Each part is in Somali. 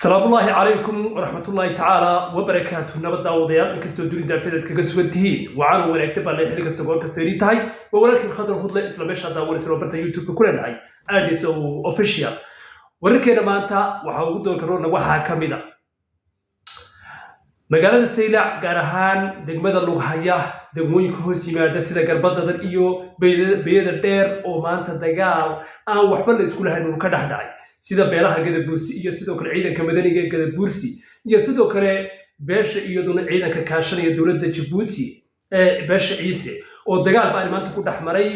السلام الله عليكم ورحمة الله تعالى وبركاته. نبض داوديال كستو دوري دافيدت كغسودتين وعان وناغسن با خلي كستو goor kasto idin tahay walaalkii khadar fudle isla meesha daawanaysan barta YouTube ku leenahay ADSO official wararkeena maanta waxa ugu doon karona waxa kamida magaalada Saylac gaar ahaan degmada Lughaya degmooyinka hoos yimaada sida Garbadada iyo Beeyada Dheer oo maanta dagaal aan waxba la isku lahayn ka dhaxdhacay sida beelaha Gadabuursi iyo sidoo kale ciidanka madaniga ee Gadabuursi iyo sidoo kale beesha iyaduna ciidanka kaashanaya dawladda Djibouti ee beesha Ciise oo dagaal baan maanta ku dhaxmaray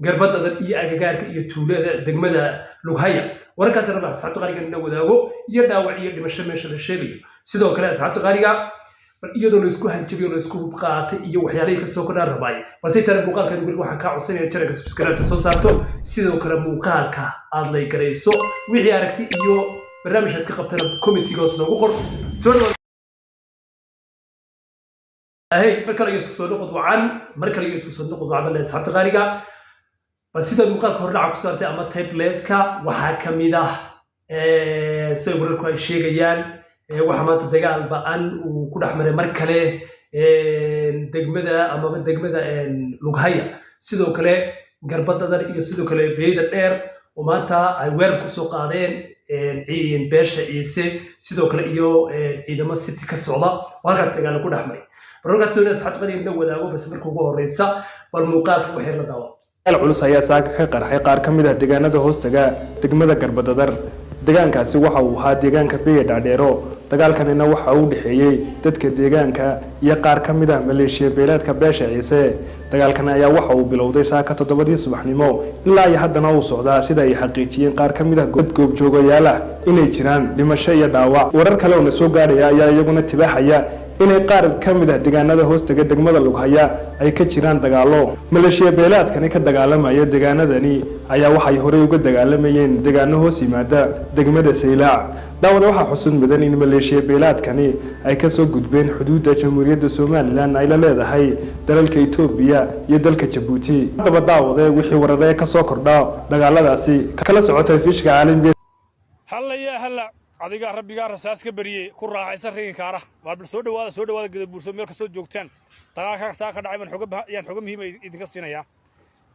Garbadada iyo agagaarka iyo tuulada degmada Lughaya warkaas rabaa asxaabta qaaliga inna wadaago iyo dhaawac iyo dhimasho meesha la sheegayo sidoo kale asxaabta qaaliga iyadoo la isku hanjabiyo la isku qaatay iyo waxyaalaha ka soo kordhaan rabay balse tan muuqaalka guriga waxa ka codsanaya channelka subscribe soo saarto sidoo kale muuqaalka aad la gareyso wixii aragti iyo barnaamijka ka qabtana committee goos noogu qor soo dhawaad marka la isku soo noqdo wacan la asxaabta qaaliga bal sida muuqaalka hore dhaca ku saartay ama tabletka waxa kamid ah soo wararku ay sheegayaan waxa maanta dagaal baan uu ku dhaxmaray mar kale degmada Lughaya sidoo kale Garbadada iyo sidoo kale Beeyada Dheer oo maanta ay weerar ku soo qaadeen beesha Ciise sidoo kale iyo ciidamo city ka socda halkaas dagaal ku dhaxmaray barnaamijka doonaya asxaabta qaliina wadaago bas markii ugu horeysa bal muuqaalka waxay la daawo culus ayaa saaka ka qarxay qaar kamid ah deegaanada hoostaga degmada Garbadada deegaankaasi waxa uu ahaa deegaanka Beeyada Dheer dagaalkanina waxa uu dhaxeeyay dadka deegaanka iyo qaar kamid ah maleeshiya beeleedka beesha Ciise dagaalkan ayaa waxa uu bilowday saaka 7 subaxnimo ilaa ay haddana uu socdaa sida ay xaqiijiyeen qaar kamid ah goob joogayaal inay jiraan dhimasho iyo dhaawac warar kale oo soo gaaraya ayaa iyaguna tibaaxaya inay qaar kamid ah deegaanada hoostaga degmada Lughaya ay ka jiraan dagaalo maleeshiya beeleedkani ka dagaalamaya deegaanadani ayaa waxay hore uga dagaalamayeen deegaano hoos yimaada degmada Saylac daawada waxa xusuud mudan in maleeshiya beeleedkani ay ka soo gudbeen xuduudda Jamhuuriyadda Soomaaliland ay la leedahay dalalka Itoobiya iyo dalka Djibouti hadaba daawada wixii wararada ka soo kordha dagaaladaasi kala socotay fiishka caalamiga halla adiga rabbiga rasaas ka bariyay ku raaxaysan riinkaara waa soo dhawaada Gadabuurso meel ka soo joogtaan dagaalka saa ka dhacay man xoga muhiim idinka siinaya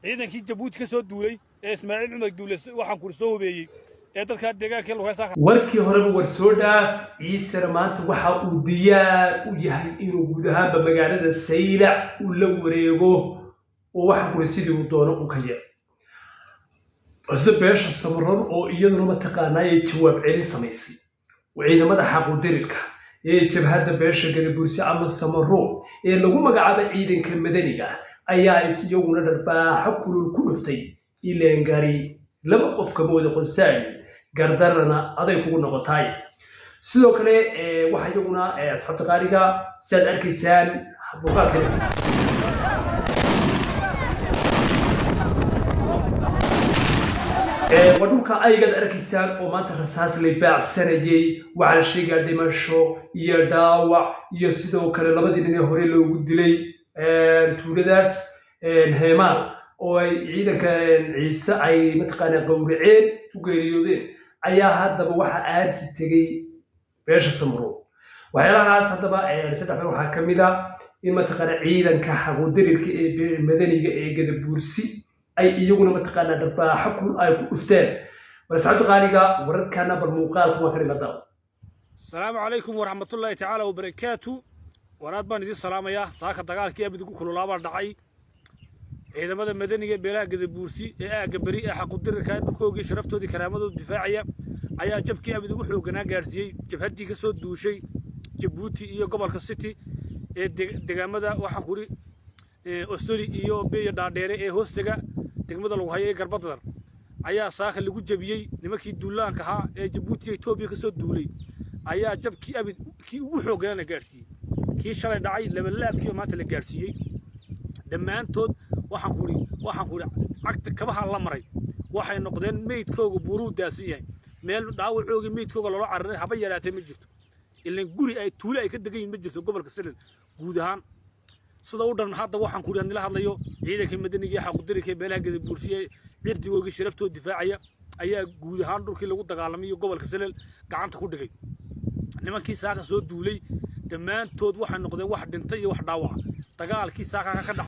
ciidankii Djibouti ka soo duulay ee Ismaaciil Cumar duulay waxaan ku soo hubeeyay ee dadka deegaanka Lughaya warkii horeba war soo dhaaf Ciise maanta waxa uu diyaar u yahay inuu guud ahaan magaalada Saylac uu la wareego oo waxa ku sidii uu doono uu ka yeelo beesha Samaroon oo iyaduna ma taqaanay jawaab celin samaysay ciidamada xaquudirirka ee jabhadda beesha Gadabuursi ama Samaroon ee lagu magacaabo ciidanka madaniga ayaa iyaguna dharbaaxa kulul ku dhuftay ileen gaari laba qof ka wada qosay gardarana aday kugu noqotay sidoo kale waxa iyaguna asxaabta qaaliga sad arkaysaan muuqaalka wadulka aygad arkaysaan oo maanta rasaas la baacsanayay waxa sheegay dhimasho iyo dhaawac iyo sidoo kale labadii nin hore loogu dilay tuuladaas Heemaan oo ay ciidanka Ciise ay mataqaana qowraceen u geeriyoodeen ayaa haddaba waxa aarsi tagay beesha Samaroon waxyaalahaas haddaba saddex waxa kamid ah in mataqaana ciidanka xaquudirirka ee madaniga ee Gadabuursi ay iyaguna mataqaana dharbaaxa ku ay ku dhufteen warsaad qaaliga wararkana bal muuqaalku waa kala daaw Assalaamu alaykum wa rahmatullahi ta'ala wa barakatuh waraad baan idin salaamaya saaka dagaalkii abid ku kululaaba dhacay ciidamada madaniga beelaha Gadabuursi ee aaga bari ee xaquudirirka dhulkoogii sharaftoodii karaamadooda difaacaya ayaa jabkii abid ugu xooganaa gaarsiiyay jabhadii ka soo duushay Djibouti iyo gobolka City ee deegaamada waxa kuri Osoli iyo Beeyada Dheer ee hoostaga degmada Lughaya ee Garbadada ayaa saaka lagu jabiyay nimankii duulaanka ahaa ee Djibouti iyo Itoobiya ka soo duulay ayaa jabkii abid kii ugu xooganaa gaarsiiyay kii shalay dhacay laba laabkii maanta la gaarsiiyay dhammaantood waxaan ku cagta kabaha la maray waxay noqdeen meydkooga buruu daasiyahay meel dhaawacooga meydkooga loo cararay haba yaraatay ma jirto ilaa guri ay tuule ay ka degan ma jirto gobolka Saylac guud ahaan sida u dhan hadda waxaan ku la hadlayo ciidanka madaniga xaquudirirka beelaha Gadabuursi cirdigooga sharaftooda difaacaya ayaa guud ahaan dhulkii lagu dagaalamay gobolka Saylac gacanta ku dhigay nimankii saaka soo duulay dhammaantood waxay noqdeen wax dhintay iyo wax dhaawac dagaalkii saaka ka